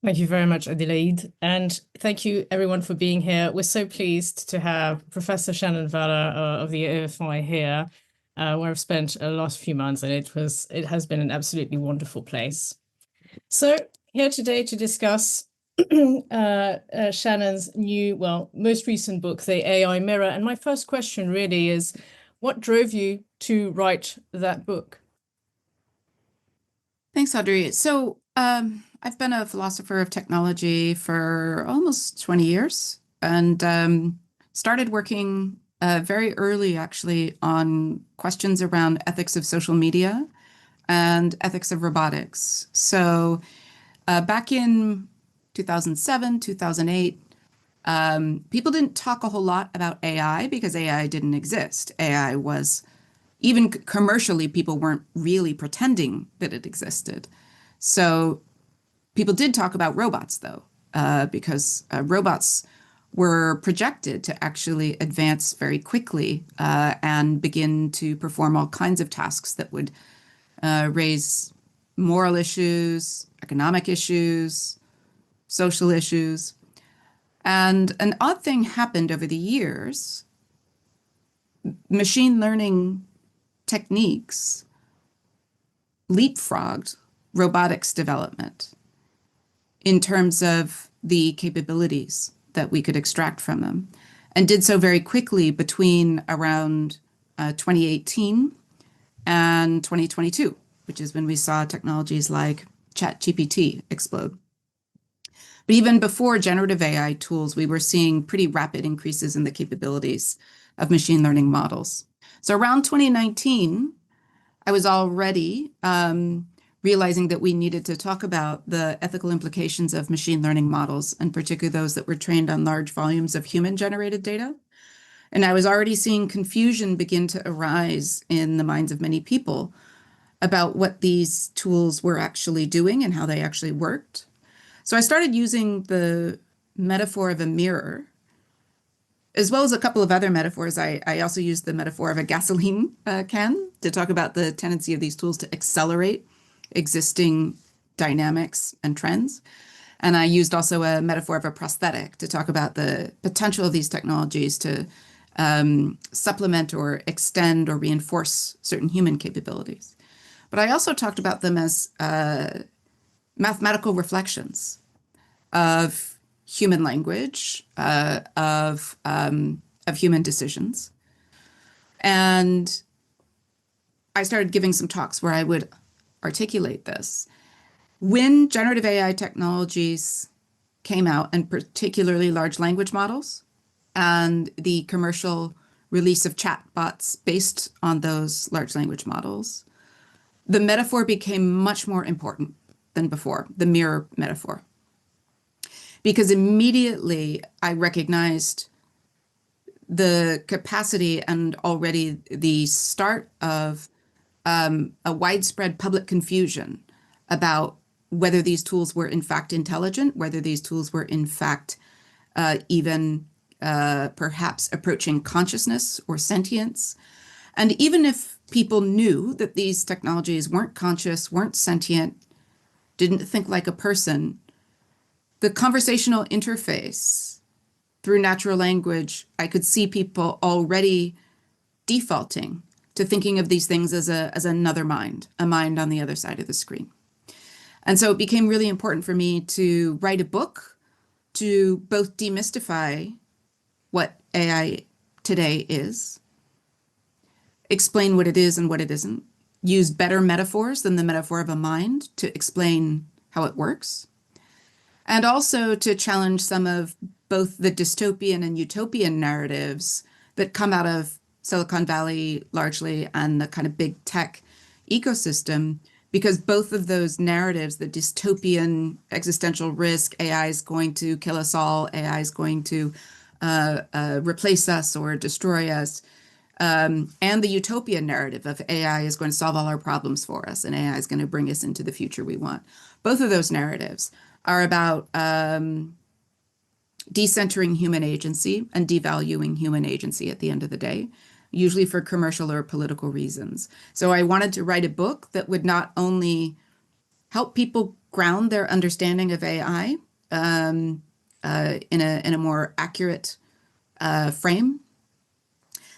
Thank you very much, Adelaide. And thank you everyone for being here. We're so pleased to have Professor Shannon Vallor of the OFI here, where I've spent the last few months, and it has been an absolutely wonderful place. So here today to discuss Shannon's most recent book, The AI Mirror. And my first question really is, what drove you to write that book? Thanks, Audrey. So I've been a philosopher of technology for almost 20 years and started working very early, actually, on questions around ethics of social media and ethics of robotics. So back in 2007, 2008, people didn't talk a whole lot about AI because AI didn't exist. AI was, even commercially, people weren't really pretending that it existed. So people did talk about robots, though, because robots were projected to actually advance very quickly and begin to perform all kinds of tasks that would raise moral issues, economic issues, social issues. And an odd thing happened over the years. Machine learning techniques leapfrogged robotics development in terms of the capabilities that we could extract from them, and did so very quickly between around 2018 and 2022, which is when we saw technologies like ChatGPT explode. But even before generative AI tools, we were seeing pretty rapid increases in the capabilities of machine learning models. So around 2019, I was already realizing that we needed to talk about the ethical implications of machine learning models, and particularly those that were trained on large volumes of human-generated data. And I was already seeing confusion begin to arise in the minds of many people about what these tools were actually doing and how they actually worked. So I started using the metaphor of a mirror, as well as a couple of other metaphors. I also used the metaphor of a gasoline can to talk about the tendency of these tools to accelerate existing dynamics and trends. And I used also a metaphor of a prosthetic to talk about the potential of these technologies to supplement or extend or reinforce certain human capabilities. But I also talked about them as mathematical reflections of human language, of human decisions. And I started giving some talks where I would articulate this. When generative AI technologies came out, and particularly large language models, and the commercial release of chatbots based on those large language models, the metaphor became much more important than before, the mirror metaphor. Because immediately I recognized the capacity and already the start of a widespread public confusion about whether these tools were in fact intelligent, whether these tools were in fact even perhaps approaching consciousness or sentience. And even if people knew that these technologies weren't conscious, weren't sentient, didn't think like a person, the conversational interface through natural language, I could see people already defaulting to thinking of these things as another mind, a mind on the other side of the screen. And so it became really important for me to write a book to both demystify what AI today is, explain what it is and what it isn't, use better metaphors than the metaphor of a mind to explain how it works, and also to challenge some of both the dystopian and utopian narratives that come out of Silicon Valley largely and the kind of big tech ecosystem, because both of those narratives, the dystopian existential risk, AI is going to kill us all, AI is going to replace us or destroy us, and the utopian narrative of AI is going to solve all our problems for us and AI is going to bring us into the future we want. Both of those narratives are about decentering human agency and devaluing human agency at the end of the day, usually for commercial or political reasons. So I wanted to write a book that would not only help people ground their understanding of AI in a more accurate frame,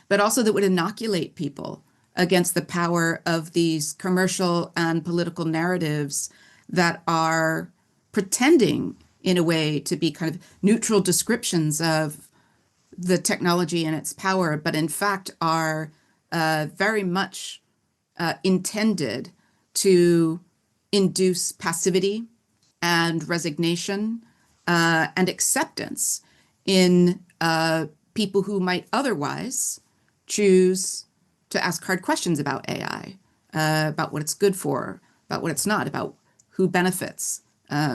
but also that would inoculate people against the power of these commercial and political narratives that are pretending, in a way, to be kind of neutral descriptions of the technology and its power, but in fact are very much intended to induce passivity and resignation and acceptance in people who might otherwise choose to ask hard questions about AI, about what it's good for, about what it's not, about who benefits,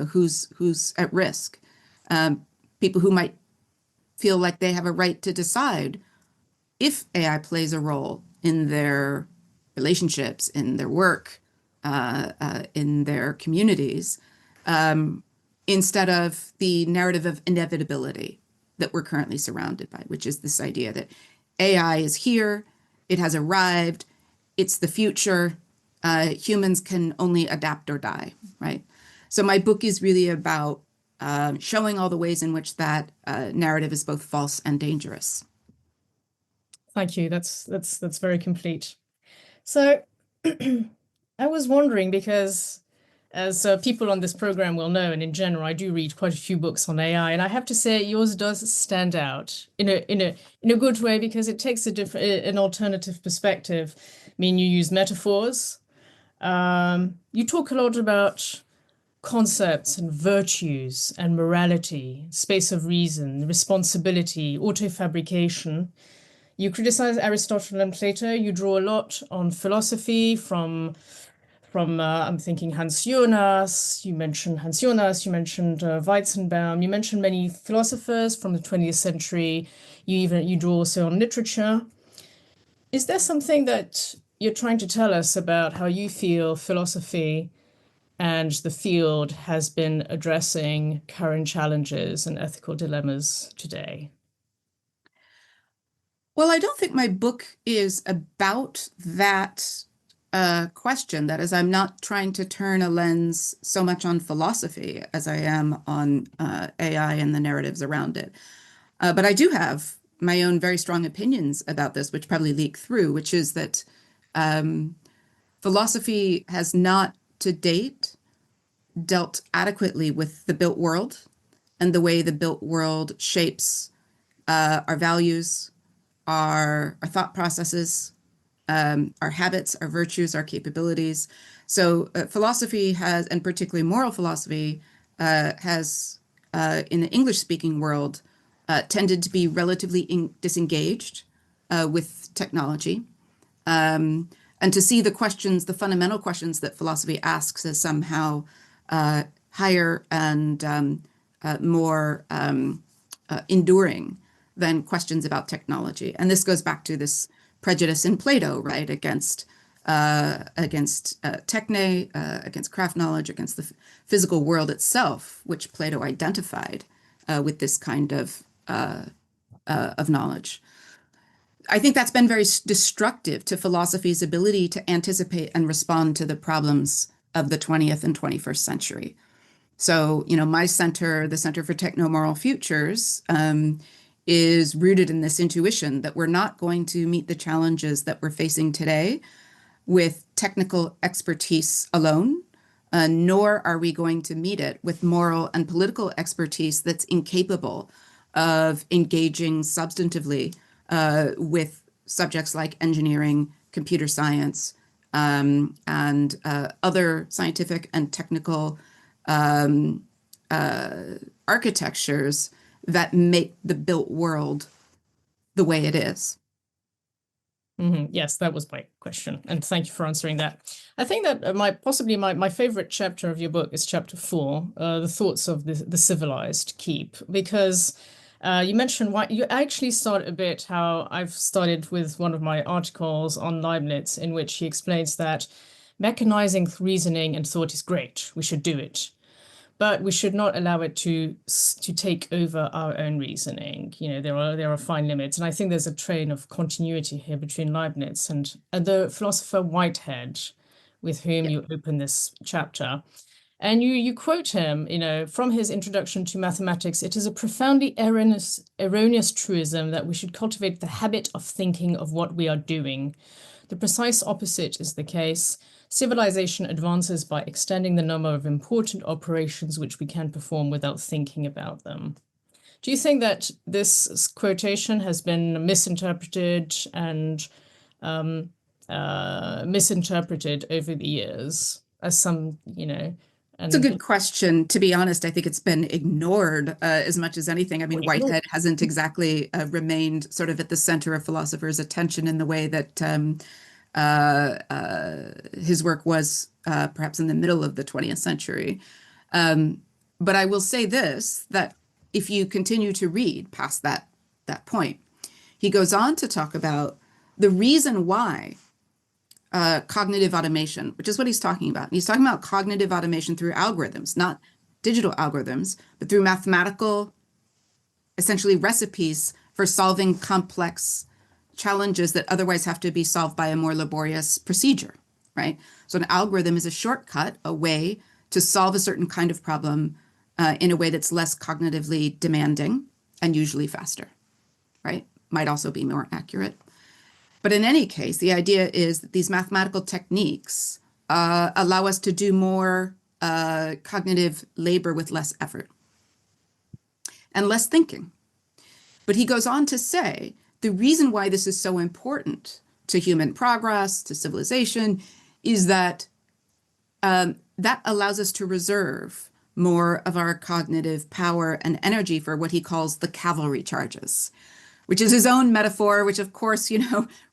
who's at risk. People who might feel like they have a right to decide if AI plays a role in their relationships, in their work, in their communities, instead of the narrative of inevitability that we're currently surrounded by, which is this idea that AI is here, it has arrived, it's the future, humans can only adapt or die, right? So my book is really about showing all the ways in which that narrative is both false and dangerous. Thank you. That's very complete. So I was wondering because as people on this program will know, and in general, I do read quite a few books on AI, and I have to say yours does stand out in a good way because it takes an alternative perspective. I mean, you use metaphors. You talk a lot about concepts and virtues and morality, space of reason, responsibility, auto-fabrication. You criticize Aristotle and Plato. You draw a lot on philosophy from I'm thinking Hans Jonas. You mentioned Hans Jonas. You mentioned Weizenbaum. You mentioned many philosophers from the 20th century. You draw also on literature. Is there something that you're trying to tell us about how you feel philosophy and the field has been addressing current challenges and ethical dilemmas today? Well, I don't think my book is about that question. That is, I'm not trying to turn a lens so much on philosophy as I am on AI and the narratives around it. But I do have my own very strong opinions about this, which probably leak through, which is that philosophy has not to date dealt adequately with the built world and the way the built world shapes our values, our thought processes, our habits, our virtues, our capabilities. So philosophy has, and particularly moral philosophy, has in the English-speaking world tended to be relatively disengaged with technology, and to see the questions, the fundamental questions that philosophy asks as somehow higher and more enduring than questions about technology. And this goes back to this prejudice in Plato, right, against techne, against craft knowledge, against the physical world itself, which Plato identified with this kind of knowledge. I think that's been very destructive to philosophy's ability to anticipate and respond to the problems of the 20th and 21st century. So, you know, my center, the Center for Techno-Moral Futures, is rooted in this intuition that we're not going to meet the challenges that we're facing today with technical expertise alone, nor are we going to meet it with moral and political expertise that's incapable of engaging substantively with subjects like engineering, computer science, and other scientific and technical architectures that make the built world the way it is. Yes, that was my question, and thank you for answering that. I think that possibly my favorite chapter of your book is chapter 4, the thoughts of the civilized keep, because you mentioned why you actually start a bit how I've started with one of my articles on Leibniz, in which he explains that mechanizing reasoning and thought is great. We should do it. But we should not allow it to take over our own reasoning. You know, there are fine limits, and I think there's a train of continuity here between Leibniz and the philosopher Whitehead, with whom you open this chapter. And you quote him, from his introduction to mathematics, it is a profoundly erroneous truism that we should cultivate the habit of thinking of what we are doing. The precise opposite is the case. Civilization advances by extending the number of important operations which we can perform without thinking about them. Do you think that this quotation has been misinterpreted and misinterpreted over the years as some, It's a good question. To be honest, I think it's been ignored as much as anything. I mean, Whitehead hasn't exactly remained sort of at the center of philosophers' attention in the way that his work was perhaps in the middle of the 20th century. But I will say this, that if you continue to read past that point, he goes on to talk about the reason why cognitive automation, which is what he's talking about. And he's talking about cognitive automation through algorithms, not digital algorithms, but through mathematical, essentially recipes for solving complex challenges that otherwise have to be solved by a more laborious procedure, right? So an algorithm is a shortcut, a way to solve a certain kind of problem in a way that's less cognitively demanding and usually faster, right? Might also be more accurate. But in any case, the idea is that these mathematical techniques allow us to do more cognitive labor with less effort and less thinking. But he goes on to say, the reason why this is so important to human progress, to civilization, is that that allows us to reserve more of our cognitive power and energy for what he calls the cavalry charges, which is his own metaphor, which of course,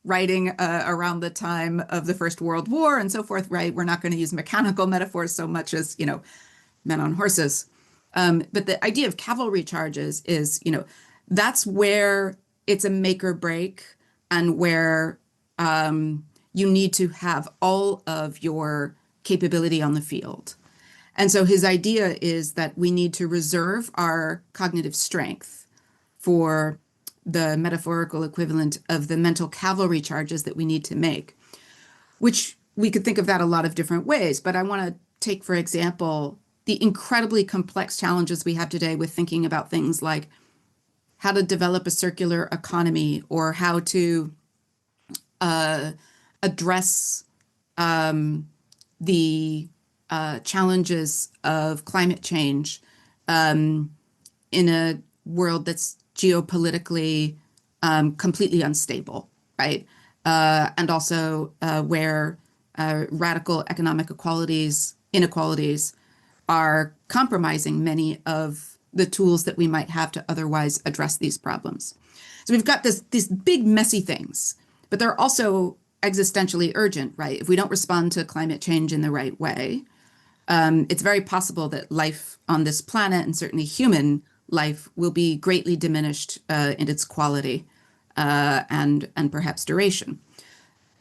writing around the time of the First World War and so forth, right? We're not going to use mechanical metaphors so much as, men on horses. But the idea of cavalry charges is, that's where it's a make or break and where you need to have all of your capability on the field. And so his idea is that we need to reserve our cognitive strength for the metaphorical equivalent of the mental cavalry charges that we need to make, which we could think of that a lot of different ways. But I want to take, for example, the incredibly complex challenges we have today with thinking about things like how to develop a circular economy or how to address the challenges of climate change in a world that's geopolitically completely unstable, right? And also where radical economic inequalities are compromising many of the tools that we might have to otherwise address these problems. So we've got these big messy things, but they're also existentially urgent, right? If we don't respond to climate change in the right way, it's very possible that life on this planet, and certainly human life, will be greatly diminished in its quality and perhaps duration.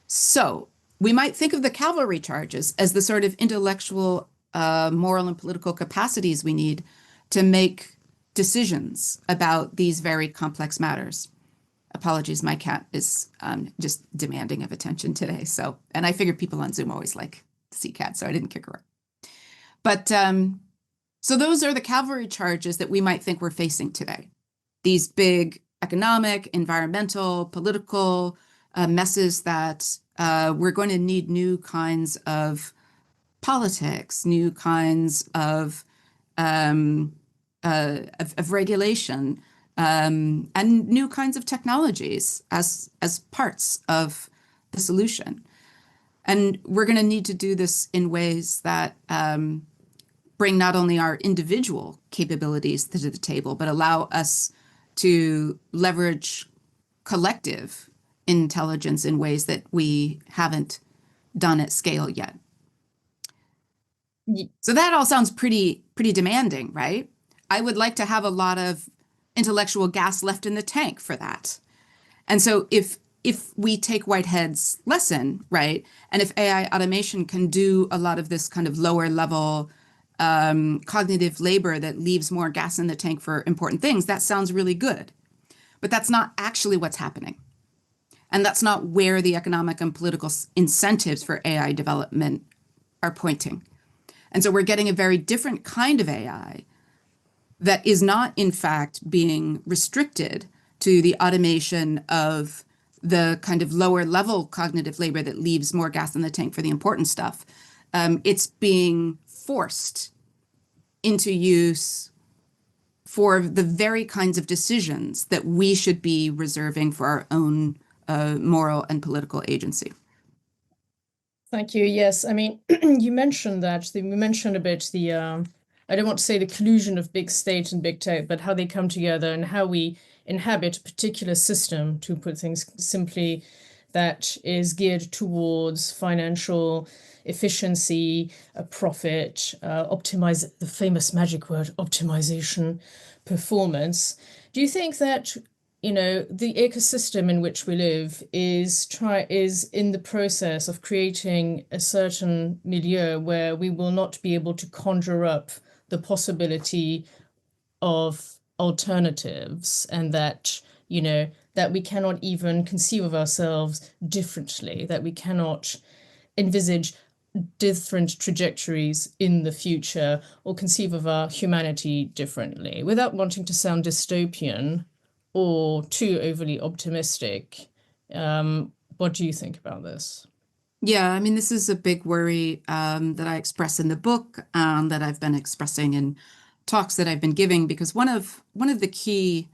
So we might think of the cavalry charges as the sort of intellectual, moral, and political capacities we need to make decisions about these very complex matters. Apologies, my cat is just demanding of attention today. So, and I figured people on Zoom always like to see cats, so I didn't kick her out. But so those are the cavalry charges that we might think we're facing today. These big economic, environmental, political messes that we're going to need new kinds of politics, new kinds of regulation, and new kinds of technologies as parts of the solution. And we're going to need to do this in ways that bring not only our individual capabilities to the table, but allow us to leverage collective intelligence in ways that we haven't done at scale yet. So that all sounds pretty demanding, right? I would like to have a lot of intellectual gas left in the tank for that. And so if we take Whitehead's lesson, right, and if AI automation can do a lot of this kind of lower level cognitive labor that leaves more gas in the tank for important things, that sounds really good. But that's not actually what's happening. And that's not where the economic and political incentives for AI development are pointing. And so we're getting a very different kind of AI that is not, in fact, being restricted to the automation of the kind of lower level cognitive labor that leaves more gas in the tank for the important stuff. It's being forced into use for the very kinds of decisions that we should be reserving for our own moral and political agency. Thank you. Yes, I mean, you mentioned that. We mentioned a bit the, I don't want to say the collusion of big state and big tech, but how they come together and how we inhabit a particular system, to put things simply, that is geared towards financial efficiency, profit, optimize, the famous magic word, optimization, performance. Do you think that the ecosystem in which we live is in the process of creating a certain milieu where we will not be able to conjure up the possibility of alternatives, and that that we cannot even conceive of ourselves differently, that we cannot envisage different trajectories in the future or conceive of our humanity differently, without wanting to sound dystopian or too overly optimistic. What do you think about this? Yeah, I mean, this is a big worry that I express in the book, that I've been expressing in talks that I've been giving, because one of the key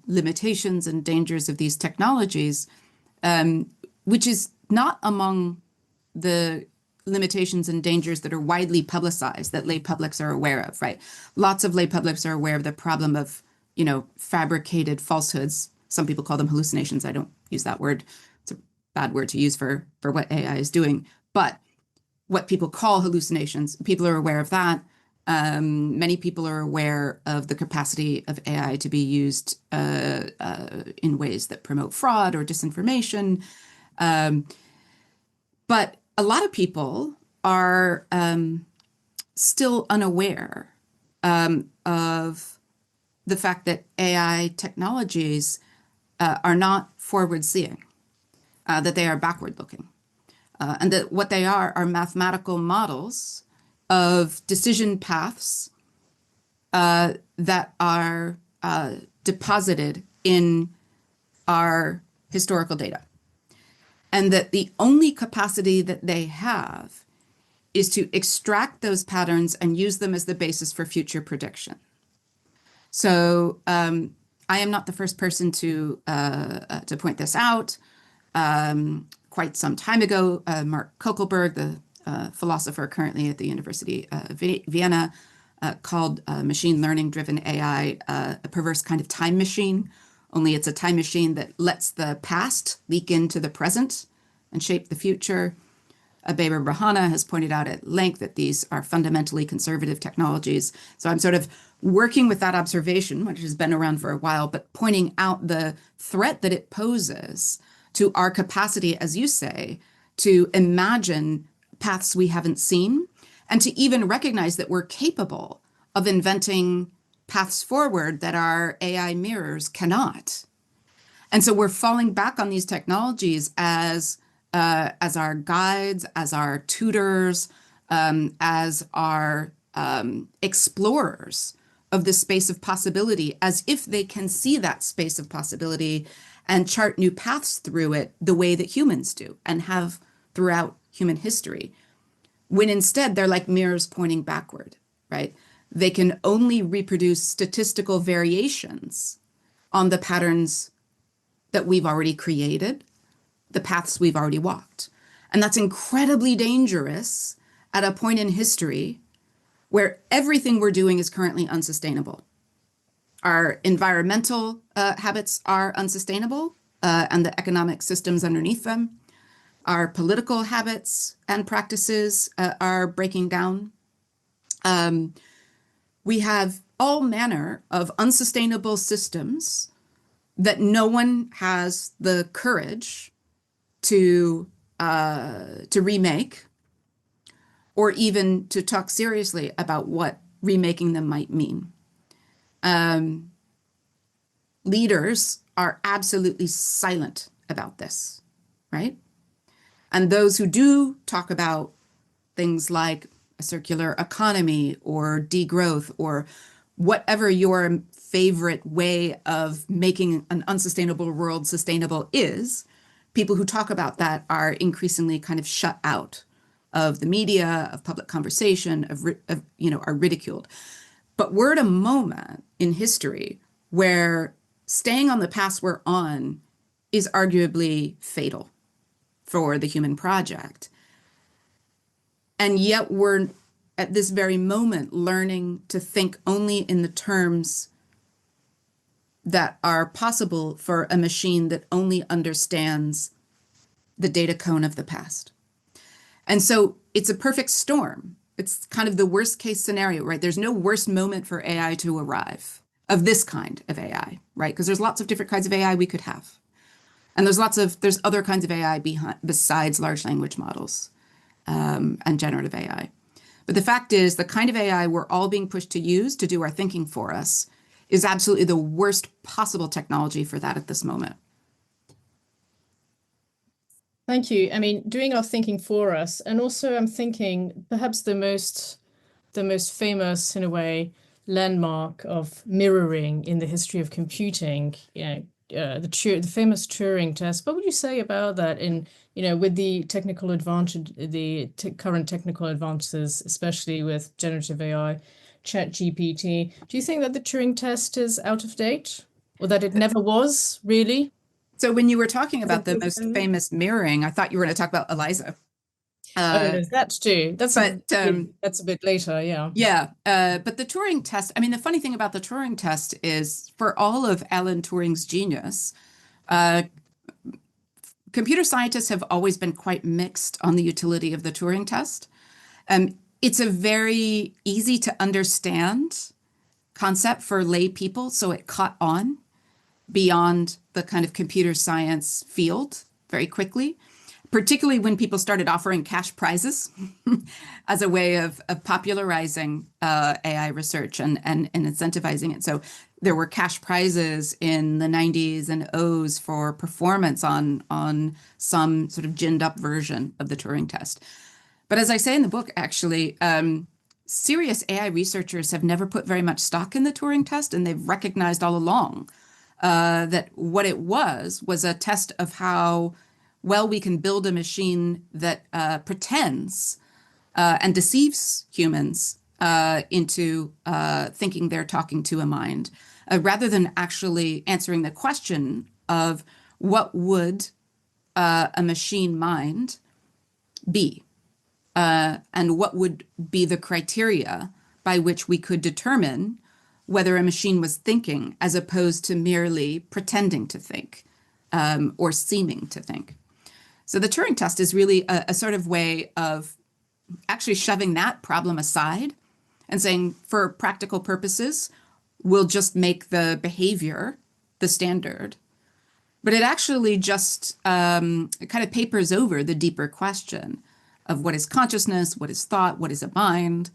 limitations and dangers of these technologies, which is not among the limitations and dangers that are widely publicized, that lay publics are aware of, right? Lots of lay publics are aware of the problem of, fabricated falsehoods. Some people call them hallucinations. I don't use that word. It's a bad word to use for what AI is doing. But what people call hallucinations, people are aware of that. Many people are aware of the capacity of AI to be used in ways that promote fraud or disinformation. But a lot of people are still unaware of the fact that AI technologies are not forward-seeing, that they are backward-looking, and that what they are mathematical models of decision paths that are deposited in our historical data. And that the only capacity that they have is to extract those patterns and use them as the basis for future prediction. So I am not the first person to point this out. Quite some time ago, Mark Kokelberg, the philosopher currently at the University of Vienna, called machine learning-driven AI a perverse kind of time machine. Only it's a time machine that lets the past leak into the present and shape the future. Baber Rahana has pointed out at length that these are fundamentally conservative technologies. So I'm sort of working with that observation, which has been around for a while, but pointing out the threat that it poses to our capacity, as you say, to imagine paths we haven't seen, and to even recognize that we're capable of inventing paths forward that our AI mirrors cannot. And so we're falling back on these technologies as our guides, as our tutors, as our explorers of the space of possibility, as if they can see that space of possibility and chart new paths through it the way that humans do and have throughout human history, when instead they're like mirrors pointing backward, right? They can only reproduce statistical variations on the patterns that we've already created, the paths we've already walked. And that's incredibly dangerous at a point in history where everything we're doing is currently unsustainable. Our environmental habits are unsustainable, and the economic systems underneath them. Our political habits and practices are breaking down. We have all manner of unsustainable systems that no one has the courage to remake, or even to talk seriously about what remaking them might mean. Leaders are absolutely silent about this, right? And those who do talk about things like a circular economy or degrowth or whatever your favorite way of making an unsustainable world sustainable is, people who talk about that are increasingly kind of shut out of the media, of public conversation, are ridiculed. But we're at a moment in history where staying on the path we're on is arguably fatal for the human project. And yet we're at this very moment learning to think only in the terms that are possible for a machine that only understands the data cone of the past. And so it's a perfect storm. It's kind of the worst case scenario, right? There's no worse moment for AI to arrive, of this kind of AI, right? Because there's lots of different kinds of AI we could have. And there's other kinds of AI besides large language models and generative AI. But the fact is, the kind of AI we're all being pushed to use to do our thinking for us is absolutely the worst possible technology for that at this moment. Thank you. I mean, doing our thinking for us, and also I'm thinking perhaps the most famous, in a way, landmark of mirroring in the history of computing, the famous Turing test. What would you say about that with the technical advantage, current technical advances, especially with generative AI, ChatGPT? Do you think that the Turing test is out of date, or that it never was really? So when you were talking about the most famous mirroring, I thought you were going to talk about Eliza. There's that too. That's a bit later, yeah. Yeah, but the Turing test, I mean, the funny thing about the Turing test is, for all of Alan Turing's genius, computer scientists have always been quite mixed on the utility of the Turing test. It's a very easy to understand concept for lay people, so it caught on beyond the kind of computer science field very quickly, particularly when people started offering cash prizes as a way of popularizing AI research and incentivizing it. So there were cash prizes in the 90s and O's for performance on some sort of ginned up version of the Turing test. But as I say in the book, actually, serious AI researchers have never put very much stock in the Turing test, and they've recognized all along that what it was a test of how well we can build a machine that pretends and deceives humans into thinking they're talking to a mind, rather than actually answering the question of what would a machine mind be, and what would be the criteria by which we could determine whether a machine was thinking as opposed to merely pretending to think or seeming to think. So the Turing test is really a sort of way of actually shoving that problem aside and saying, for practical purposes, we'll just make the behavior the standard. But it actually just it kind of papers over the deeper question of what is consciousness, what is thought, what is a mind.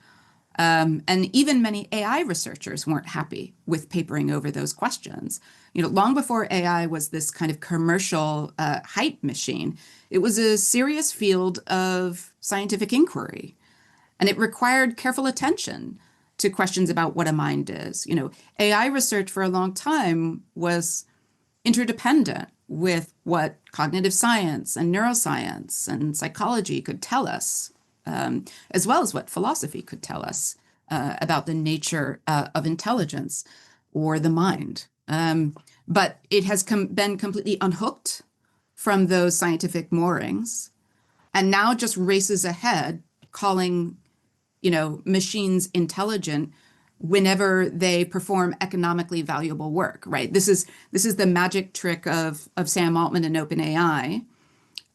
And even many AI researchers weren't happy with papering over those questions. Long before AI was this kind of commercial hype machine, it was a serious field of scientific inquiry. And it required careful attention to questions about what a mind is. AI research for a long time was interdependent with what cognitive science and neuroscience and psychology could tell us, as well as what philosophy could tell us about the nature of intelligence or the mind. But it has been completely unhooked from those scientific moorings, and now just races ahead, calling, machines intelligent whenever they perform economically valuable work. Right? This is the magic trick of Sam Altman and OpenAI.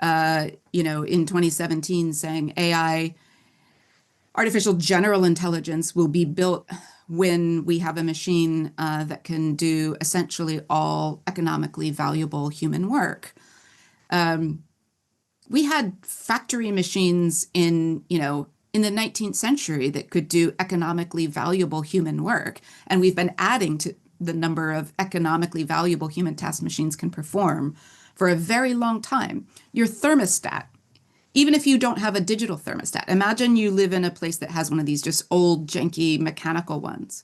In 2017, saying AI, artificial general intelligence, will be built when we have a machine that can do essentially all economically valuable human work. We had factory machines in the 19th century that could do economically valuable human work, and we've been adding to the number of economically valuable human tasks machines can perform for a very long time. Your thermostat even if you don't have a digital thermostat. Imagine you live in a place that has one of these just old, janky, mechanical ones.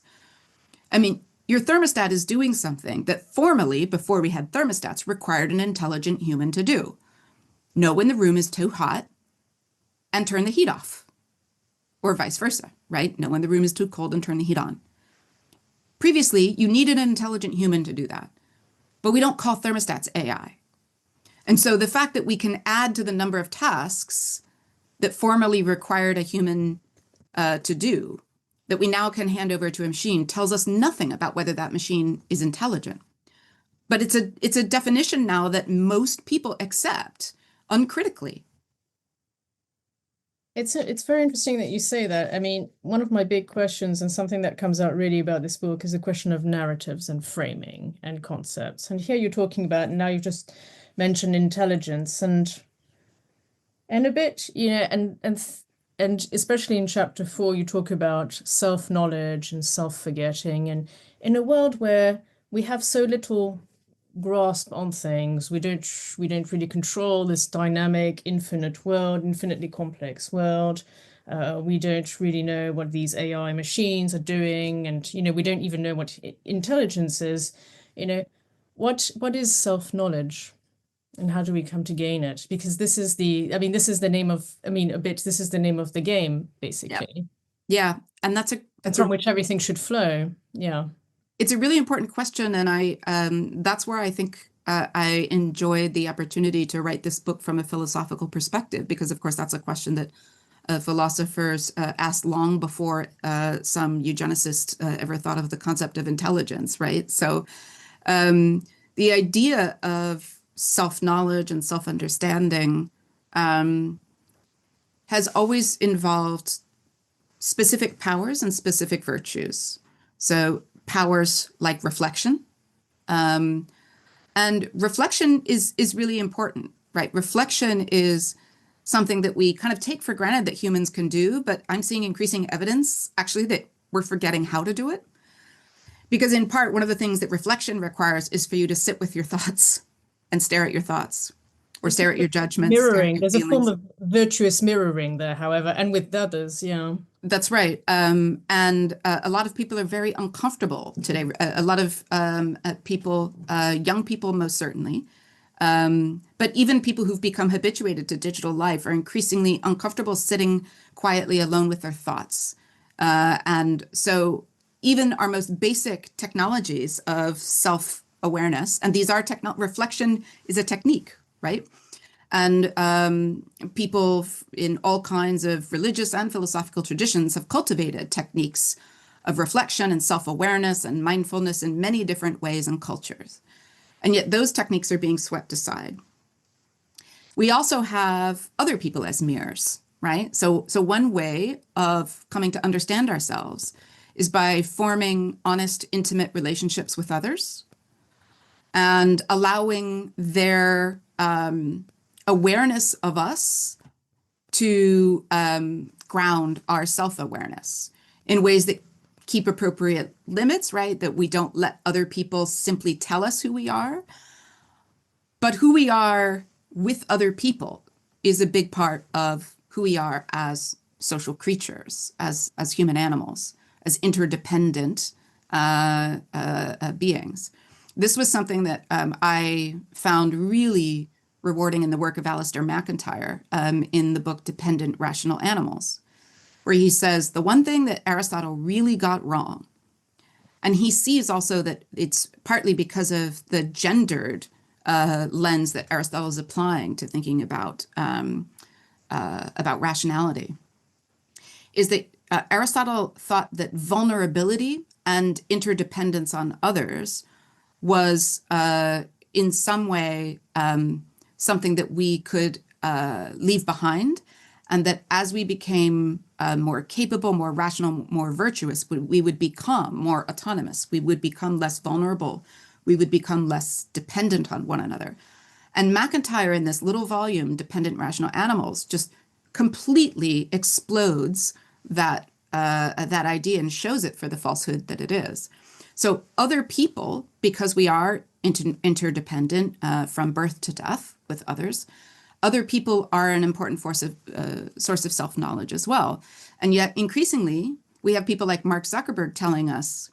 I mean, your thermostat is doing something that formerly, before we had thermostats, required an intelligent human to do. Know when the room is too hot and turn the heat off, or vice versa, right? Know when the room is too cold and turn the heat on. Previously, you needed an intelligent human to do that, but we don't call thermostats AI. And so the fact that we can add to the number of tasks that formerly required a human to do, that we now can hand over to a machine, tells us nothing about whether that machine is intelligent. But it's a definition now that most people accept uncritically. It's very interesting that you say that. I mean, one of my big questions and something that comes out really about this book is the question of narratives and framing and concepts. And here you're talking about, now you've just mentioned intelligence and a bit, and especially in chapter 4, you talk about self-knowledge and self-forgetting. And in a world where we have so little grasp on things, we don't really control this dynamic, infinite world, infinitely complex world. We don't really know what these AI machines are doing, and we don't even know what intelligence is. What is self-knowledge? And how do we come to gain it? Because this is the name of the game, basically. Yeah. And that's from which everything should flow. Yeah. It's a really important question. And that's where I think I enjoyed the opportunity to write this book from a philosophical perspective, because of course that's a question that philosophers asked long before some eugenicists ever thought of the concept of intelligence, right? So the idea of self-knowledge and self-understanding has always involved specific powers and specific virtues. So powers like reflection. And reflection is really important, right? Reflection is something that we kind of take for granted that humans can do, but I'm seeing increasing evidence actually that we're forgetting how to do it. Because in part, one of the things that reflection requires is for you to sit with your thoughts and stare at your thoughts, or stare at your judgments. Mirroring. There's a form of virtuous mirroring there, however, and with others, yeah. That's right. And a lot of people are very uncomfortable today. A lot of people, young people most certainly, but even people who've become habituated to digital life are increasingly uncomfortable sitting quietly alone with their thoughts. And so even our most basic technologies of self-awareness, and these are reflection is a technique, right? And people in all kinds of religious and philosophical traditions have cultivated techniques of reflection and self-awareness and mindfulness in many different ways and cultures. And yet those techniques are being swept aside. We also have other people as mirrors, right? So one way of coming to understand ourselves is by forming honest, intimate relationships with others and allowing their awareness of us to ground our self-awareness in ways that keep appropriate limits, right? That we don't let other people simply tell us who we are, but who we are with other people is a big part of who we are as social creatures, as human animals, as interdependent beings. This was something that I found really rewarding in the work of Alasdair MacIntyre in the book Dependent Rational Animals, where he says the one thing that Aristotle really got wrong, and he sees also that it's partly because of the gendered lens that Aristotle is applying to thinking about rationality, is that Aristotle thought that vulnerability and interdependence on others was in some way something that we could leave behind, and that as we became more capable, more rational, more virtuous, we would become more autonomous. We would become less vulnerable. We would become less dependent on one another. And MacIntyre, in this little volume, Dependent Rational Animals, just completely explodes that idea and shows it for the falsehood that it is. So other people, because we are interdependent from birth to death with others, Other people are an important source of self-knowledge as well. And yet increasingly, we have people like Mark Zuckerberg telling us,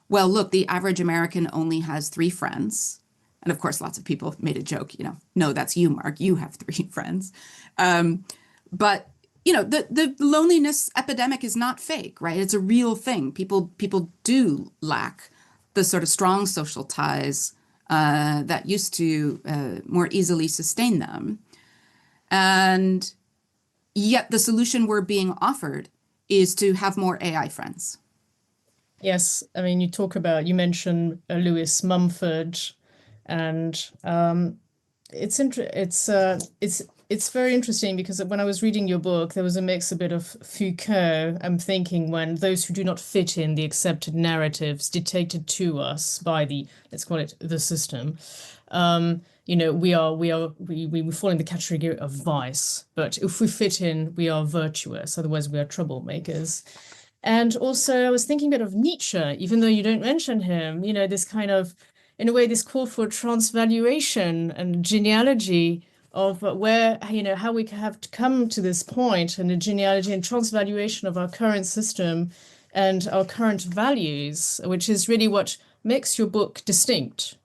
well, look, the average American only has 3 friends. And of course, lots of people made a joke, no, that's you, Mark, you have 3 friends. But the loneliness epidemic is not fake, right? It's a real thing. People do lack the sort of strong social ties that used to more easily sustain them. And yet the solution we're being offered is to have more AI friends. Yes, I mean, you mentioned Lewis Mumford, and it's very interesting because when I was reading your book, there was a mix a bit of Foucault. I'm thinking when those who do not fit in the accepted narratives dictated to us by let's call it the system. We fall in the category of vice, but if we fit in, we are virtuous. Otherwise, we are troublemakers. And also, I was thinking a bit of Nietzsche, even though you don't mention him, this kind of, in a way, this call for transvaluation and genealogy of how we have come to this point, and the genealogy and transvaluation of our current system and our current values, which is really what makes your book distinct.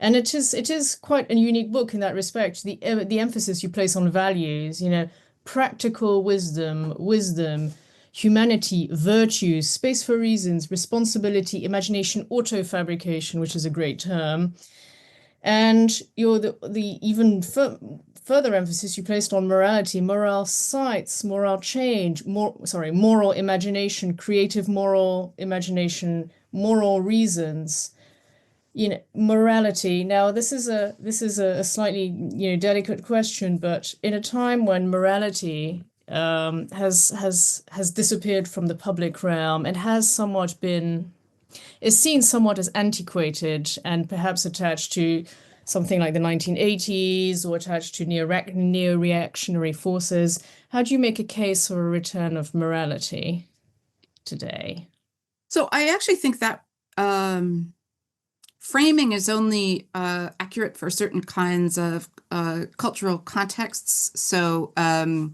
And it is quite a unique book in that respect. The emphasis you place on values, practical wisdom, humanity, virtues, space for reasons, responsibility, imagination, auto-fabrication, which is a great term. And the even further emphasis you placed on morality, moral sights, moral change, moral imagination, creative moral imagination, moral reasons. Morality. Now, this is a slightly, delicate question, but in a time when morality has disappeared from the public realm and is seen somewhat as antiquated and perhaps attached to something like the 1980s or attached to neo-reactionary forces, how do you make a case for a return of morality today? So I actually think that framing is only accurate for certain kinds of cultural contexts. So so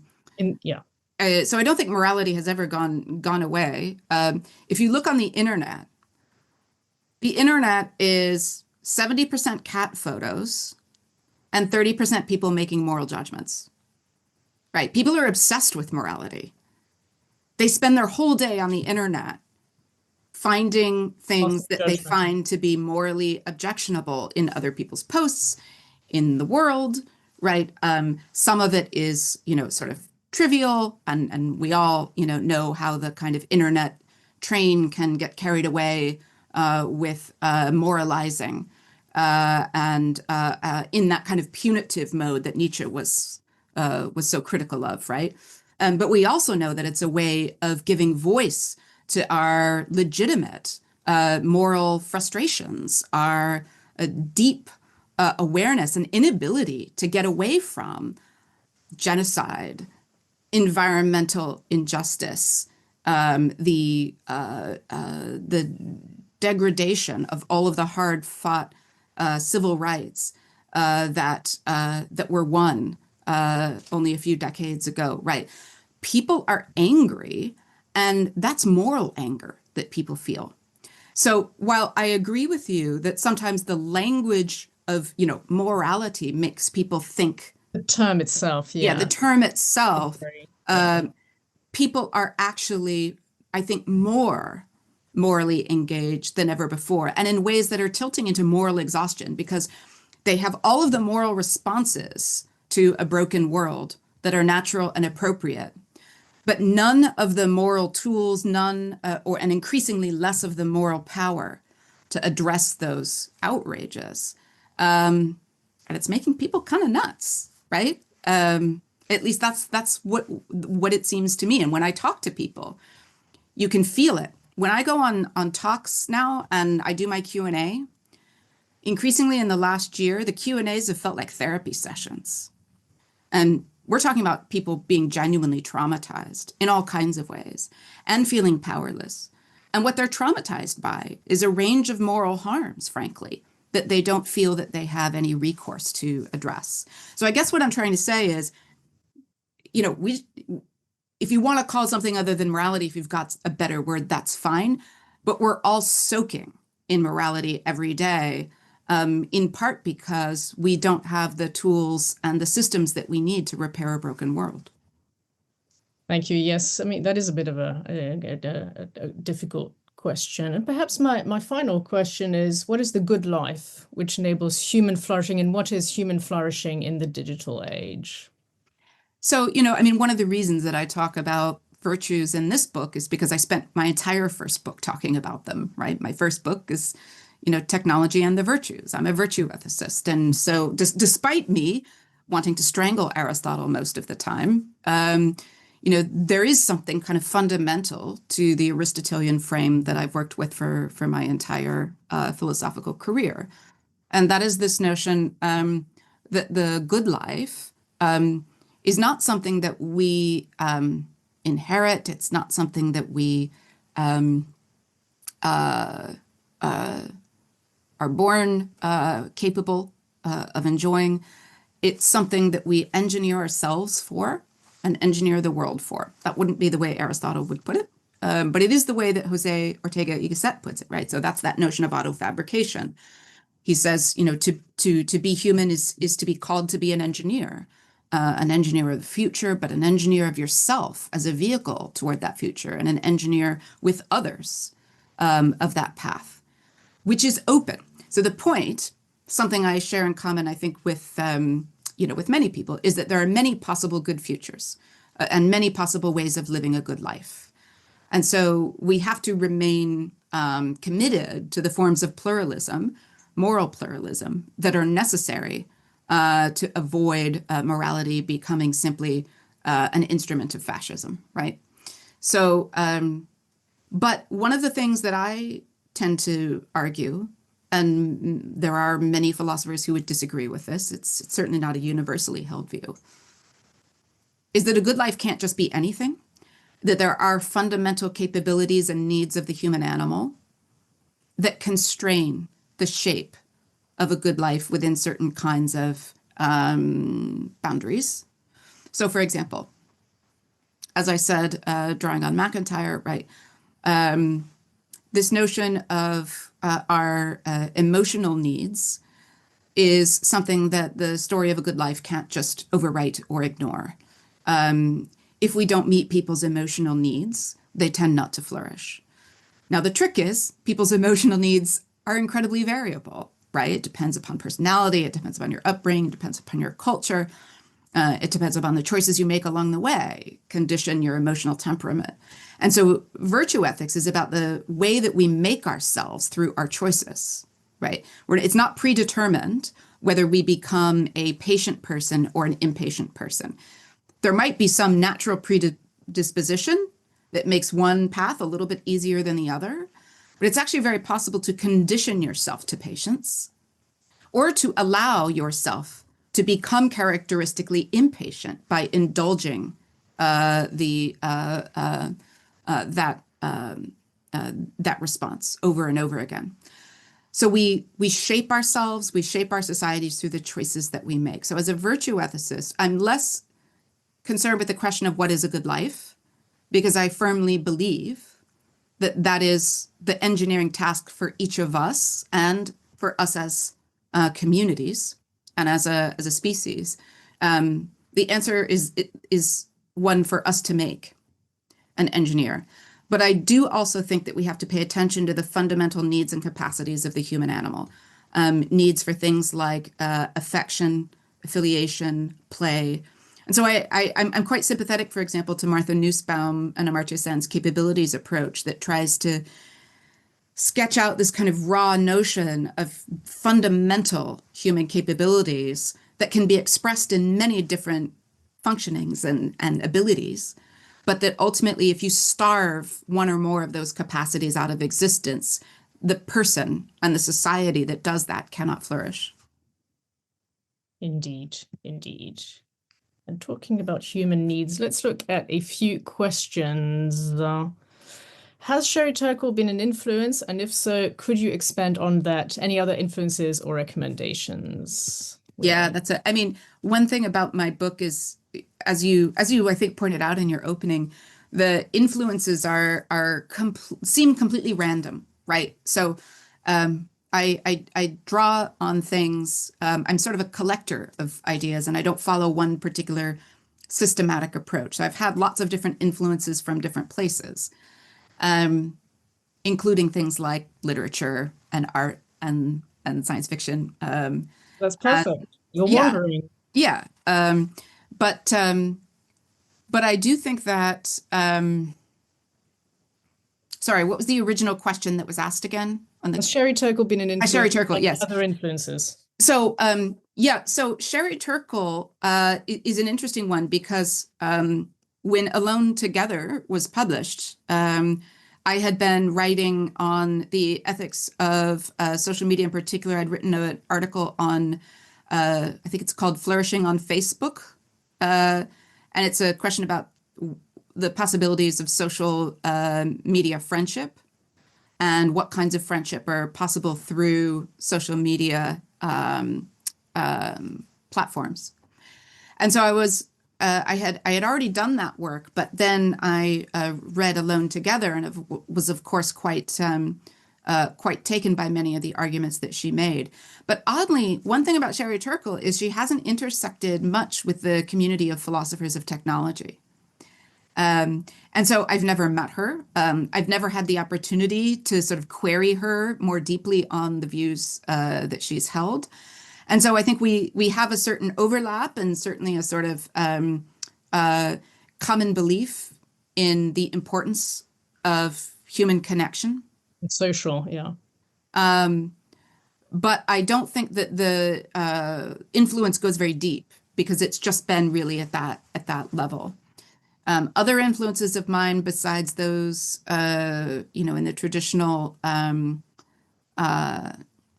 I don't think morality has ever gone away. If you look on the internet is 70% cat photos and 30% people making moral judgments. Right? People are obsessed with morality. They spend their whole day on the internet finding things that they find to be morally objectionable in other people's posts, in the world, right? Some of it is, sort of trivial, and we all, know how the kind of internet train can get carried away with moralizing and in that kind of punitive mode that Nietzsche was so critical of, right? But we also know that it's a way of giving voice to our legitimate moral frustrations, our deep awareness and inability to get away from genocide, environmental injustice, the degradation of all of the hard-fought civil rights that were won only a few decades ago, right? People are angry, and that's moral anger that people feel. So while I agree with you that sometimes the language of, morality makes people think. The term itself, yeah. The term itself, people are actually, I think, more morally engaged than ever before, and in ways that are tilting into moral exhaustion because they have all of the moral responses to a broken world that are natural and appropriate, but none of the moral tools, and increasingly less of the moral power to address those outrages. And it's making people kind of nuts, right? At least that's what it seems to me. And when I talk to people, you can feel it. When I go on talks now and I do my Q&A, increasingly in the last year, the Q&As have felt like therapy sessions. And we're talking about people being genuinely traumatized in all kinds of ways and feeling powerless. And what they're traumatized by is a range of moral harms, frankly, that they don't feel that they have any recourse to address. So I guess what I'm trying to say is, if you want to call something other than morality, if you've got a better word, that's fine. But we're all soaking in morality every day, in part because we don't have the tools and the systems that we need to repair a broken world. Thank you. Yes, I mean, that is a bit of a difficult question. And perhaps my final question is, what is the good life which enables human flourishing, and what is human flourishing in the digital age? So, one of the reasons that I talk about virtues in this book is because I spent my entire first book talking about them, right? My first book is, Technology and the Virtues. I'm a virtue ethicist. And so despite me wanting to strangle Aristotle most of the time, there is something kind of fundamental to the Aristotelian frame that I've worked with for my entire philosophical career. And that is this notion that the good life is not something that we inherit. It's not something that we are born capable of enjoying. It's something that we engineer ourselves for and engineer the world for. That wouldn't be the way Aristotle would put it, but it is the way that Jose Ortega y Gasset puts it, right? So that's that notion of autofabrication. He says, to be human is to be called to be an engineer of the future, but an engineer of yourself as a vehicle toward that future, and an engineer with others of that path, which is open. So the point, something I share in common, I think, with many people, is that there are many possible good futures and many possible ways of living a good life. And so we have to remain committed to the forms of pluralism, moral pluralism, that are necessary to avoid morality becoming simply an instrument of fascism, right? So, but one of the things that I tend to argue, and there are many philosophers who would disagree with this, it's certainly not a universally held view, is that a good life can't just be anything, that there are fundamental capabilities and needs of the human animal that constrain the shape of a good life within certain kinds of boundaries. So, for example, as I said, drawing on MacIntyre, right, this notion of our emotional needs is something that the story of a good life can't just overwrite or ignore. If we don't meet people's emotional needs, they tend not to flourish. Now, the trick is people's emotional needs are incredibly variable, right? It depends upon personality, it depends upon your upbringing, it depends upon your culture, it depends upon the choices you make along the way, condition your emotional temperament. And so virtue ethics is about the way that we make ourselves through our choices, right? It's not predetermined whether we become a patient person or an impatient person. There might be some natural predisposition that makes one path a little bit easier than the other, but it's actually very possible to condition yourself to patience or to allow yourself to become characteristically impatient by indulging that response over and over again. So we shape ourselves, we shape our societies through the choices that we make. So as a virtue ethicist, I'm less concerned with the question of what is a good life, because I firmly believe that that is the engineering task for each of us and for us as communities and as a species. The answer is one for us to make and engineer. But I do also think that we have to pay attention to the fundamental needs and capacities of the human animal. Needs for things like affection, affiliation, play. And so I'm quite sympathetic, for example, to Martha Nussbaum and Amartya Sen's capabilities approach that tries to sketch out this kind of raw notion of fundamental human capabilities that can be expressed in many different functionings and abilities, but that ultimately, if you starve one or more of those capacities out of existence, the person and the society that does that cannot flourish. Indeed, indeed. And talking about human needs, let's look at a few questions. has Sherry Turkle been an influence? And if so, could you expand on that? Any other influences or recommendations? Yeah, I mean, one thing about my book is, as you I think pointed out in your opening, the influences seem completely random, right? So I draw on things. I'm sort of a collector of ideas, and I don't follow one particular systematic approach. So I've had lots of different influences from different places, including things like literature and art and science fiction. That's And perfect. You're yeah, wandering. yeah. But but I do think that sorry, what was the original question that was asked again? On the Has Sherry Turkle been an Sherry influence Turkle, and yes. other influences? So yeah, so Sherry Turkle is an interesting one because when Alone Together was published, I had been writing on the ethics of social media in particular. I'd written an article on, I think it's called Flourishing on Facebook. And it's a question about the possibilities of social media friendship and what kinds of friendship are possible through social media platforms. And so I had already done that work, but then I read Alone Together and was of course quite taken by many of the arguments that she made. But oddly, one thing about Sherry Turkle is she hasn't intersected much with the community of philosophers of technology. And so I've never met her. I've never had the opportunity to sort of query her more deeply on the views that she's held. And so I think we have a certain overlap and certainly a sort of common belief in the importance of human connection. It's social, yeah. But I don't think that the influence goes very deep because it's just been really at that level. Other influences of mine besides those, in the traditional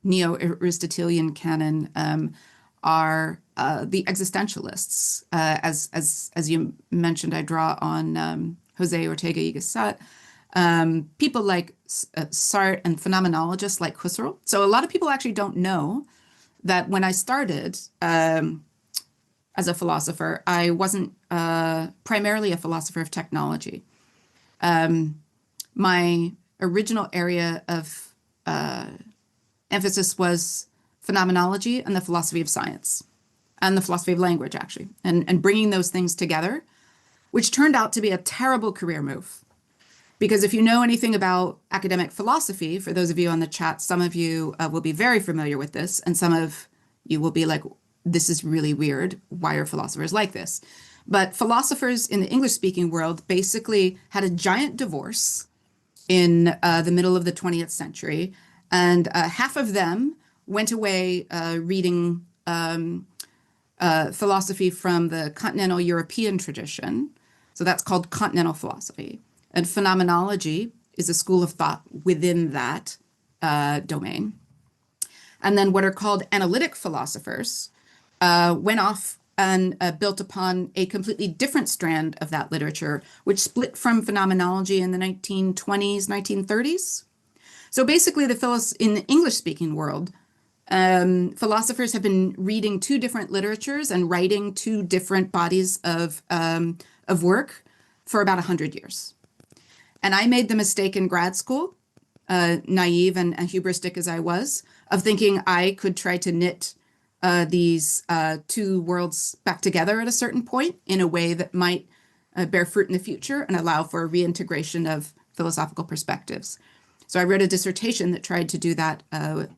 neo-Aristotelian canon are the existentialists. As you mentioned, I draw on Jose Ortega y Gasset, people like Sartre and phenomenologists like Husserl. So a lot of people actually don't know that when I started as a philosopher, I wasn't primarily a philosopher of technology. My original area of emphasis was phenomenology and the philosophy of science and the philosophy of language, actually, and bringing those things together, which turned out to be a terrible career move. Because if you know anything about academic philosophy, for those of you on the chat, some of you will be very familiar with this, and some of you will be like, this is really weird. Why are philosophers like this? But philosophers in the English-speaking world basically had a giant divorce in the middle of the 20th century, and half of them went away reading philosophy from the continental European tradition. So that's called continental philosophy. And phenomenology is a school of thought within that domain. And then what are called analytic philosophers went off and built upon a completely different strand of that literature, which split from phenomenology in the 1920s, 1930s. So basically, in the English-speaking world, philosophers have been reading two different literatures and writing two different bodies of work for about 100 years. And I made the mistake in grad school, naive and hubristic as I was, of thinking I could try to knit these two worlds back together at a certain point in a way that might bear fruit in the future and allow for a reintegration of philosophical perspectives. So I wrote a dissertation that tried to do that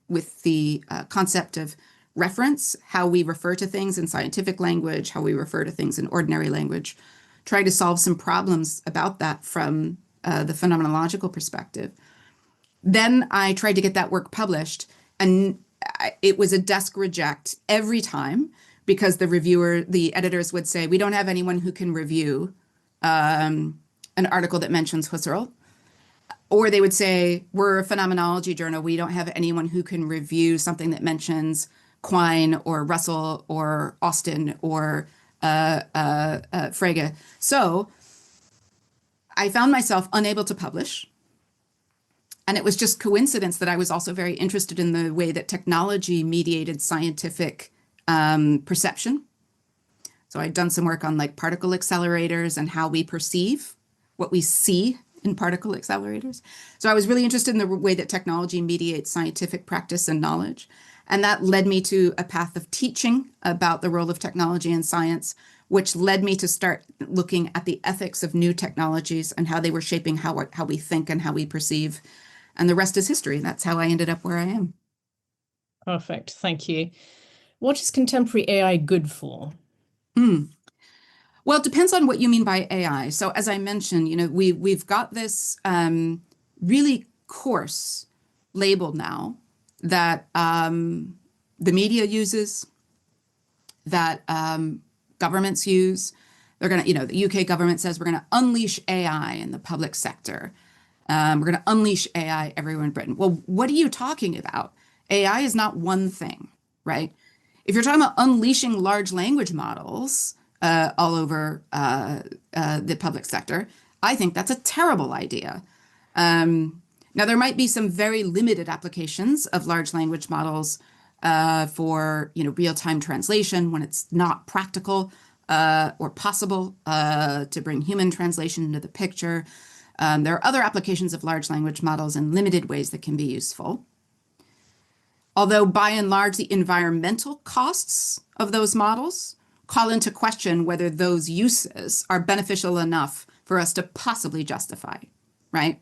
with the concept of reference, how we refer to things in scientific language, how we refer to things in ordinary language, try to solve some problems about that from the phenomenological perspective. Then I tried to get that work published, and it was a desk reject every time because the editors would say, we don't have anyone who can review an article that mentions Husserl. Or they would say, we're a phenomenology journal. We don't have anyone who can review something that mentions Quine or Russell or Austin or Frege. So I found myself unable to publish. And it was just coincidence that I was also very interested in the way that technology mediated scientific perception. So I'd done some work on like particle accelerators and how we perceive what we see in particle accelerators. So I was really interested in the way that technology mediates scientific practice and knowledge. And that led me to a path of teaching about the role of technology in science, which led me to start looking at the ethics of new technologies and how they were shaping how we think and how we perceive. And the rest is history. That's how I ended up where I am. Perfect. Thank you. What is contemporary AI good for? Well, it depends on what you mean by AI. So as I mentioned, we've got this really coarse label now that the media uses, that governments use. They're going to, the UK government says we're going to unleash AI in the public sector. We're going to unleash AI everywhere in Britain. Well, what are you talking about? AI is not one thing, right? If you're talking about unleashing large language models all over the public sector, I think that's a terrible idea. Now, there might be some very limited applications of large language models for real-time translation when it's not practical or possible to bring human translation into the picture. There are other applications of large language models in limited ways that can be useful. Although by and large, the environmental costs of those models call into question whether those uses are beneficial enough for us to possibly justify, right?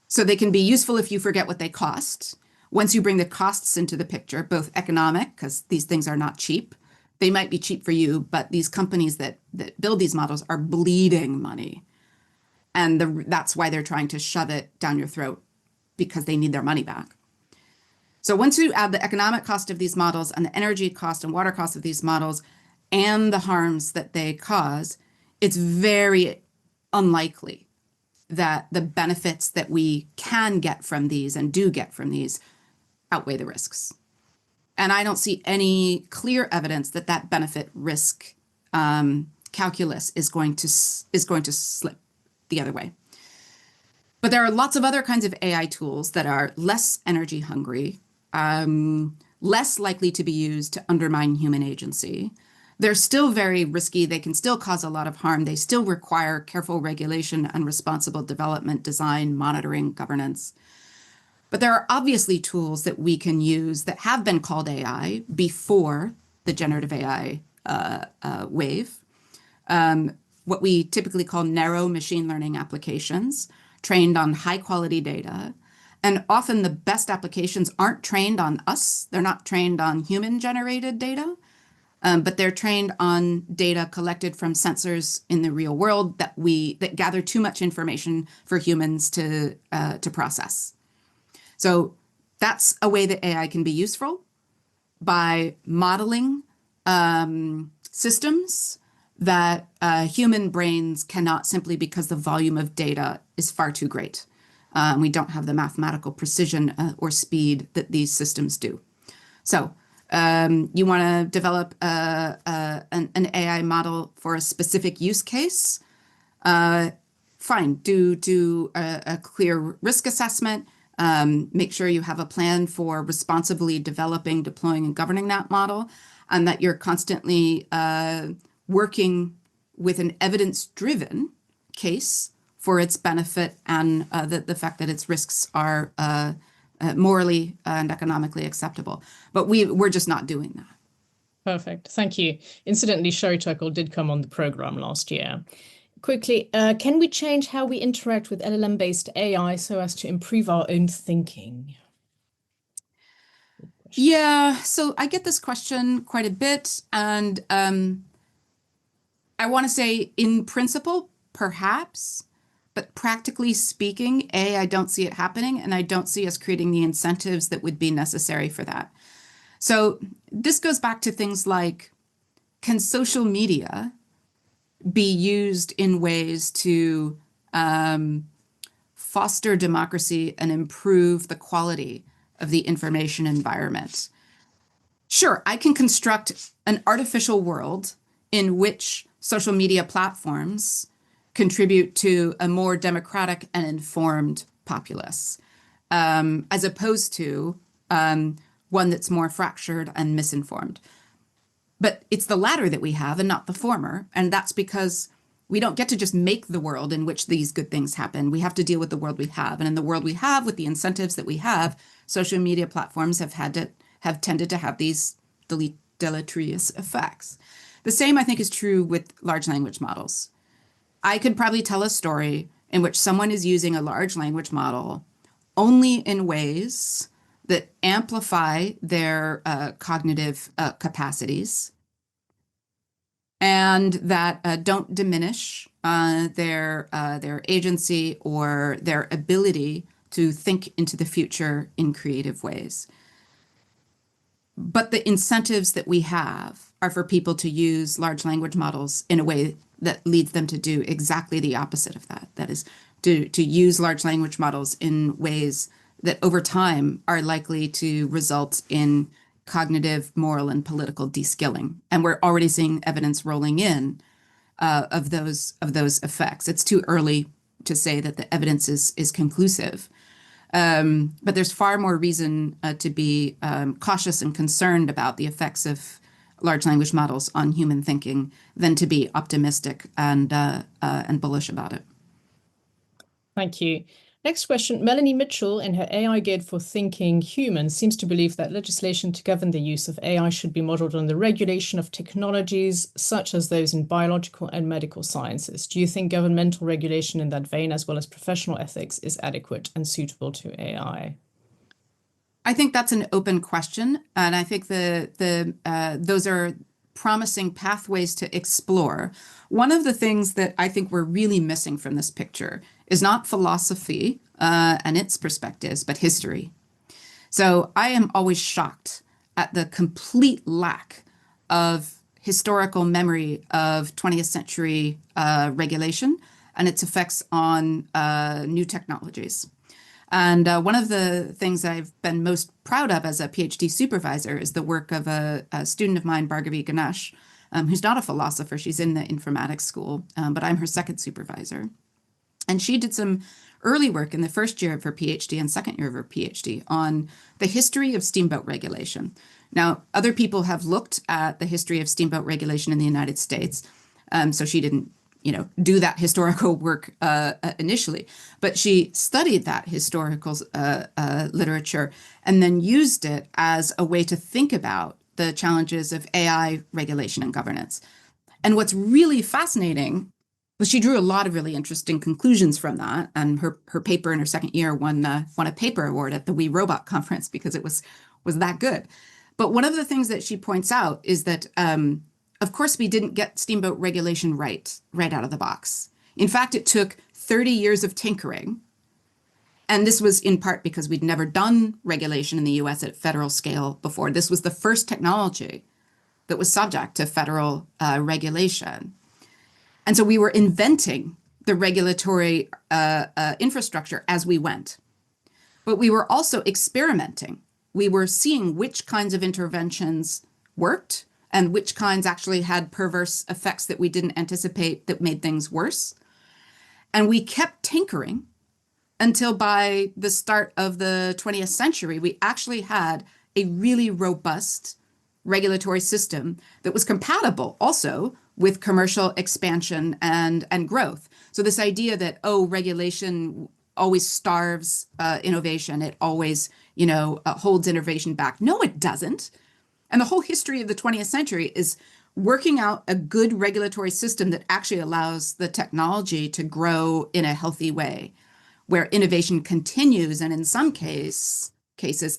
So they can be useful if you forget what they cost. Once you bring the costs into the picture, both economic, because these things are not cheap. They might be cheap for you, but these companies that build these models are bleeding money. And that's why they're trying to shove it down your throat, because they need their money back. So once you add the economic cost of these models and the energy cost and water cost of these models and the harms that they cause, it's very unlikely that the benefits that we can get from these and do get from these outweigh the risks. And I don't see any clear evidence that that benefit risk calculus is going to slip the other way. But there are lots of other kinds of AI tools that are less energy hungry, less likely to be used to undermine human agency. They're still very risky. They can still cause a lot of harm. They still require careful regulation and responsible development, design, monitoring, governance. But there are obviously tools that we can use that have been called AI before the generative AI wave. What we typically call narrow machine learning applications, trained on high quality data. And often the best applications aren't trained on us. They're not trained on human generated data, but they're trained on data collected from sensors in the real world that gather too much information for humans to process. So that's a way that AI can be useful, by modeling systems that human brains cannot, simply because the volume of data is far too great. We don't have the mathematical precision or speed that these systems do. So you want to develop an AI model for a specific use case? Fine, do a clear risk assessment. Make sure you have a plan for responsibly developing, deploying, and governing that model, and that you're constantly working with an evidence-driven case for its benefit and the fact that its risks are morally and economically acceptable. But we're just not doing that. Perfect. Thank you. Incidentally, Sherry Turkle did come on the program last year. Quickly, can we change how we interact with LLM-based AI so as to improve our own thinking? Yeah, so I get this question quite a bit, and I want to say in principle, perhaps, but practically speaking, I don't see it happening, and I don't see us creating the incentives that would be necessary for that. So this goes back to things like, can social media be used in ways to foster democracy and improve the quality of the information environment? Sure, I can construct an artificial world in which social media platforms contribute to a more democratic and informed populace. as opposed to one that's more fractured and misinformed. But it's the latter that we have and not the former. And that's because we don't get to just make the world in which these good things happen. We have to deal with the world we have. And in the world we have, with the incentives that we have, social media platforms have tended to have these deleterious effects. The same, I think, is true with large language models. I could probably tell a story in which someone is using a large language model only in ways that amplify their cognitive capacities and that don't diminish their agency or their ability to think into the future in creative ways. But the incentives that we have are for people to use large language models in a way that leads them to do exactly the opposite of that. That is, to use large language models in ways that over time are likely to result in cognitive, moral, and political de-skilling. And we're already seeing evidence rolling in of those effects. It's too early to say that the evidence is conclusive. But there's far more reason to be cautious and concerned about the effects of large language models on human thinking than to be optimistic and bullish about it. Thank you. Next question. Melanie Mitchell, in her AI Guide for Thinking Humans, seems to believe that legislation to govern the use of AI should be modeled on the regulation of technologies such as those in biological and medical sciences. Do you think governmental regulation in that vein, as well as professional ethics, is adequate and suitable to AI? I think that's an open question, and I think those are promising pathways to explore. One of the things that I think we're really missing from this picture is not philosophy and its perspectives, but history. So I am always shocked at the complete lack of historical memory of 20th century regulation and its effects on new technologies. And one of the things I've been most proud of as a PhD supervisor is the work of a student of mine, Bhargavi Ganesh, who's not a philosopher. She's in the informatics school, but I'm her second supervisor. And she did some early work in the first year of her PhD and second year of her PhD on the history of steamboat regulation. Now, other people have looked at the history of steamboat regulation in the United States, so she didn't do that historical work initially, but she studied that historical literature and then used it as a way to think about the challenges of AI regulation and governance. And what's really fascinating was she drew a lot of really interesting conclusions from that, and her paper in her second year won a paper award at the We Robot conference because it was that good. But one of the things that she points out is that of course, we didn't get steamboat regulation right out of the box. In fact, it took 30 years of tinkering. And this was in part because we'd never done regulation in the US at federal scale before. This was the first technology that was subject to federal regulation. And so we were inventing the regulatory infrastructure as we went. But we were also experimenting. We were seeing which kinds of interventions worked and which kinds actually had perverse effects that we didn't anticipate that made things worse. And we kept tinkering until by the start of the 20th century, we actually had a really robust regulatory system that was compatible also with commercial expansion and growth. So this idea that, regulation always starves innovation, it always, holds innovation back. No, it doesn't. And the whole history of the 20th century is working out a good regulatory system that actually allows the technology to grow in a healthy way, where innovation continues and in some cases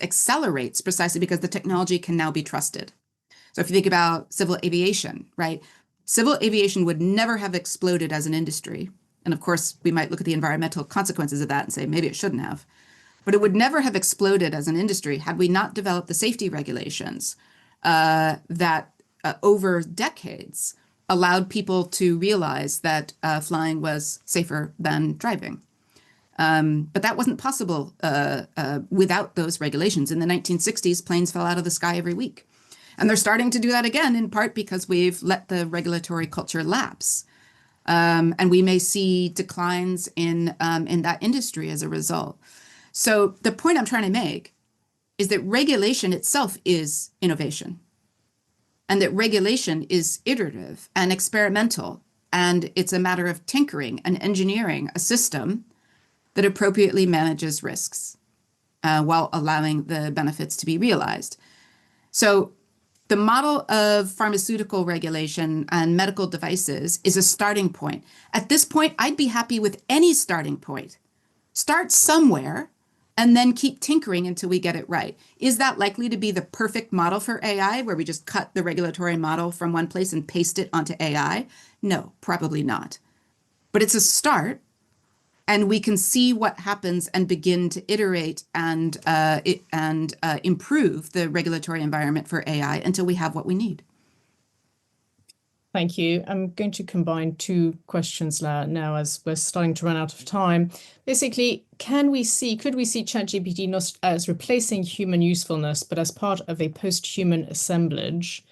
accelerates precisely because the technology can now be trusted. So if you think about civil aviation, right? Civil aviation would never have exploded as an industry. And of course, we might look at the environmental consequences of that and say, maybe it shouldn't have. But it would never have exploded as an industry had we not developed the safety regulations that over decades allowed people to realize that flying was safer than driving. But that wasn't possible without those regulations. In the 1960s, planes fell out of the sky every week. And they're starting to do that again, in part because we've let the regulatory culture lapse. And we may see declines in that industry as a result. So the point I'm trying to make is that regulation itself is innovation, and that regulation is iterative and experimental, and it's a matter of tinkering and engineering a system that appropriately manages risks while allowing the benefits to be realized. So the model of pharmaceutical regulation and medical devices is a starting point. At this point, I'd be happy with any starting point. Start somewhere and then keep tinkering until we get it right. Is that likely to be the perfect model for AI, where we just cut the regulatory model from one place and paste it onto AI? No, probably not. But it's a start, and we can see what happens and begin to iterate and improve the regulatory environment for AI until we have what we need. Thank you. I'm going to combine two questions now as we're starting to run out of time. Basically, could we see ChatGPT not as replacing human usefulness, but as part of a post-human assemblage?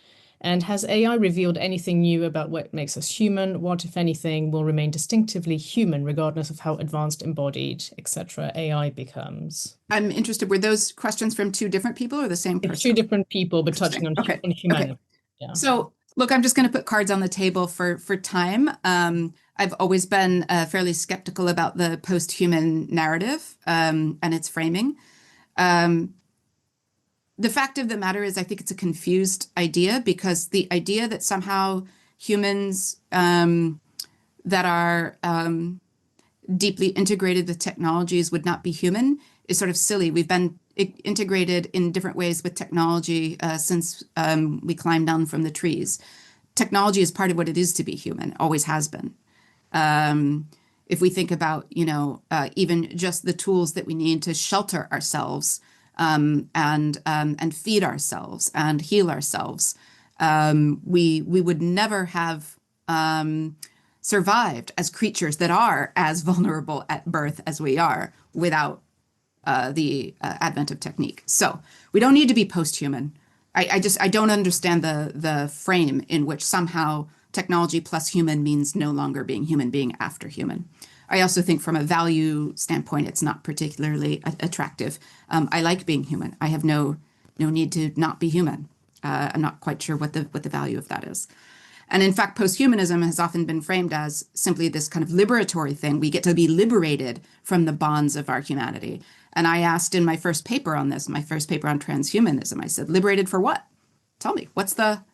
And has AI revealed anything new about what makes us human? What, if anything, will remain distinctively human, regardless of how advanced, embodied, etc. AI becomes? I'm interested, were those questions from two different people or the same person? It's two different people, but touching on humanity. Okay. Yeah. So look, I'm just going to put cards on the table for time. I've always been fairly skeptical about the post-human narrative and its framing. The fact of the matter is, I think it's a confused idea, because the idea that somehow humans that are deeply integrated with technologies would not be human is sort of silly. We've been integrated in different ways with technology since we climbed down from the trees. Technology is part of what it is to be human, always has been. If we think about, even just the tools that we need to shelter ourselves and feed ourselves and heal ourselves, we would never have survived as creatures that are as vulnerable at birth as we are without the advent of technique. So we don't need to be post-human. I don't understand the frame in which somehow technology plus human means no longer being human, being after human. I also think from a value standpoint, it's not particularly attractive. I like being human. I have no need to not be human. I'm not quite sure what the value of that is. And in fact, post-humanism has often been framed as simply this kind of liberatory thing. We get to be liberated from the bonds of our humanity. And I asked in my first paper on this, my first paper on transhumanism, I said, liberated for what? Tell me, what's the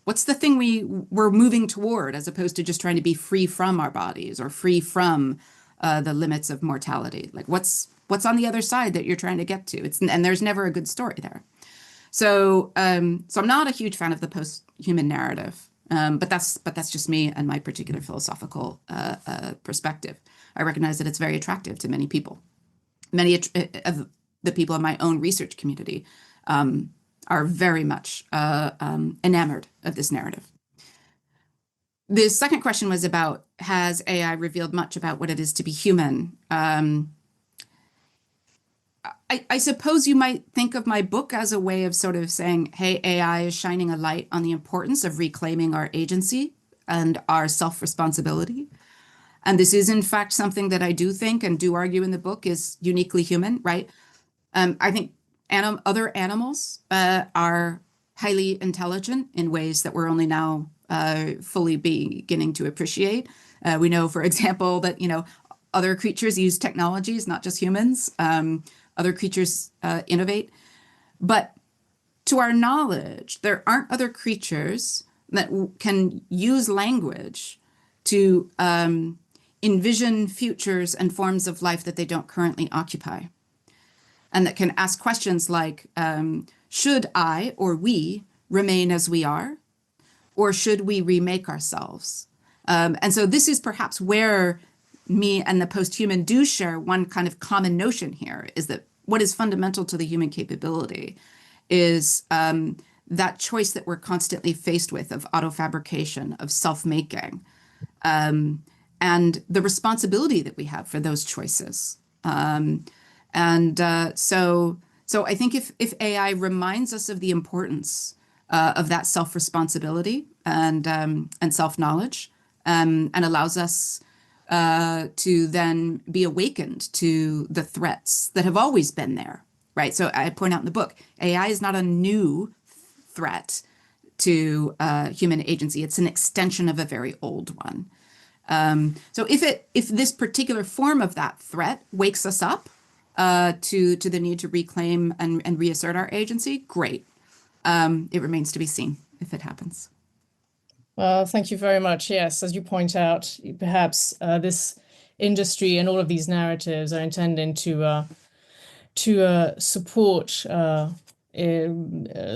thing we're moving toward, as opposed to just trying to be free from our bodies or free from the limits of mortality? Like what's on the other side that you're trying to get to? And there's never a good story there. So I'm not a huge fan of the post-human narrative, but that's just me and my particular philosophical perspective. I recognize that it's very attractive to many people. Many of the people in my own research community are very much enamored of this narrative. The second question was about, has AI revealed much about what it is to be human? I suppose you might think of my book as a way of sort of saying, hey, AI is shining a light on the importance of reclaiming our agency and our self-responsibility. And this is, in fact, something that I do think and do argue in the book is uniquely human, right? I think other animals are highly intelligent in ways that we're only now fully beginning to appreciate. We know, for example, that other creatures use technologies, not just humans. Other creatures innovate. But to our knowledge, there aren't other creatures that can use language to envision futures and forms of life that they don't currently occupy, and that can ask questions like, should I or we remain as we are, or should we remake ourselves? And so this is perhaps where me and the post-human do share one kind of common notion here, is that what is fundamental to the human capability is that choice that we're constantly faced with of auto-fabrication, of self-making, and the responsibility that we have for those choices. So I think if AI reminds us of the importance of that self-responsibility and self-knowledge, and allows us to then be awakened to the threats that have always been there, right? So I point out in the book, AI is not a new threat to human agency. It's an extension of a very old one. So if this particular form of that threat wakes us up to the need to reclaim and reassert our agency, great. It remains to be seen if it happens. Well, thank you very much. Yes, as you point out, perhaps this industry and all of these narratives are intended to support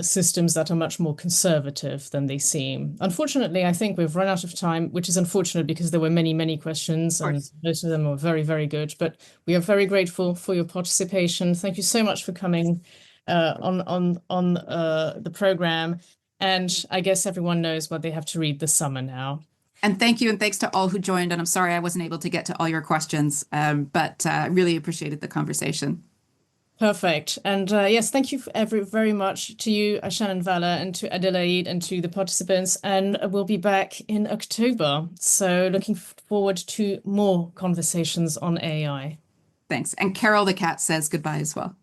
systems that are much more conservative than they seem. Unfortunately, I think we've run out of time, which is unfortunate because there were many, many questions and most of them were very, very good. But we are very grateful for your participation. Thank you so much for coming on the program. And I guess everyone knows what they have to read this summer now. And thank you, and thanks to all who joined. And I'm sorry I wasn't able to get to all your questions, but really appreciated the conversation. Perfect. And yes, thank you very much to you, Shannon Vallor, and to Adelaide, and to the participants. And we'll be back in October. So looking forward to more conversations on AI. Thanks. And Carol the cat says goodbye as well.